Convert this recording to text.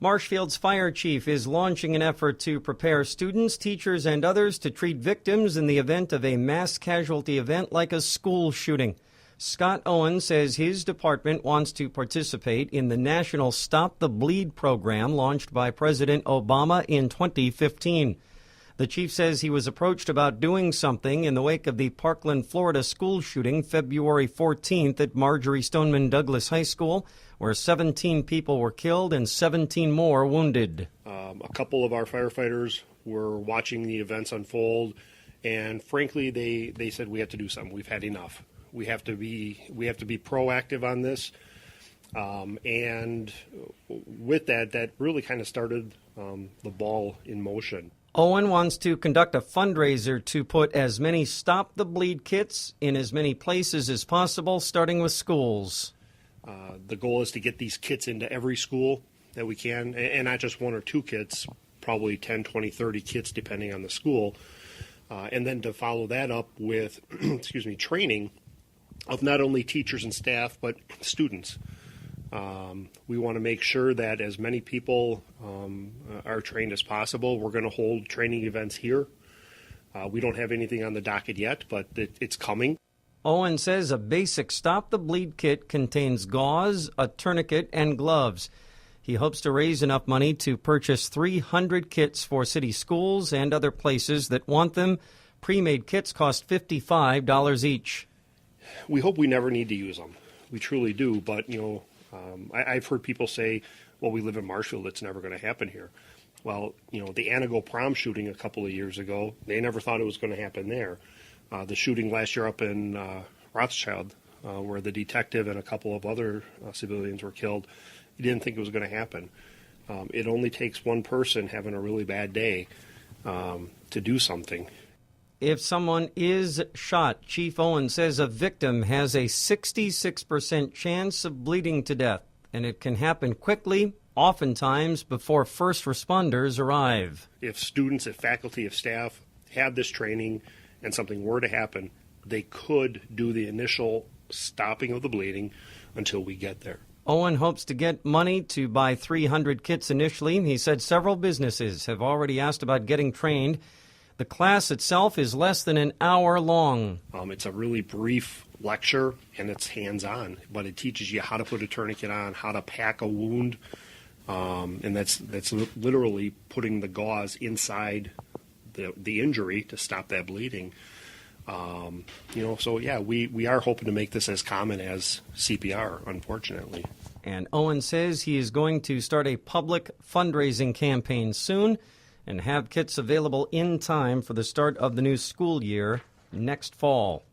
Marshfield's fire chief is launching an effort to prepare students, teachers, and others to treat victims in the event of a mass casualty event like a school shooting. Scott Owen says his department wants to participate in the national Stop the Bleed program launched by President Obama in 2015. The chief says he was approached about doing something in the wake of the Parkland, Florida school shooting February 14th at Marjorie Stoneman Douglas High School, where 17 people were killed and 17 more wounded. A couple of our firefighters were watching the events unfold, and frankly, they said we have to do something. We've had enough. We have to be proactive on this, and with that really kind of started the ball in motion. Owen wants to conduct a fundraiser to put as many Stop the Bleed kits in as many places as possible, starting with schools. The goal is to get these kits into every school that we can, and not just one or two kits, probably 10, 20, 30 kits depending on the school, and then to follow that up with training of not only teachers and staff but students. We want to make sure that as many people are trained as possible. We're going to hold training events here. We don't have anything on the docket yet, but it's coming. Owen says a basic Stop the Bleed kit contains gauze, a tourniquet, and gloves. He hopes to raise enough money to purchase 300 kits for city schools and other places that want them. Pre-made kits cost $55 each. We hope we never need to use them. We truly do, but, I've heard people say, well, we live in Marshfield, it's never going to happen here. Well, the Anago prom shooting a couple of years ago, they never thought it was going to happen there. The shooting last year up in Rothschild, where the detective and a couple of other civilians were killed, he didn't think it was going to happen. It only takes one person having a really bad day to do something. If someone is shot, Chief Owen says a victim has a 66% chance of bleeding to death, and it can happen quickly, oftentimes before first responders arrive. If students, if faculty, if staff have this training and something were to happen, they could do the initial stopping of the bleeding until we get there. Owen hopes to get money to buy 300 kits initially. He said several businesses have already asked about getting trained. The class itself is less than an hour long. It's a really brief lecture, and it's hands-on, but it teaches you how to put a tourniquet on, how to pack a wound, and that's literally putting the gauze inside the injury to stop that bleeding. We are hoping to make this as common as CPR, unfortunately. And Owen says he is going to start a public fundraising campaign soon and have kits available in time for the start of the new school year next fall.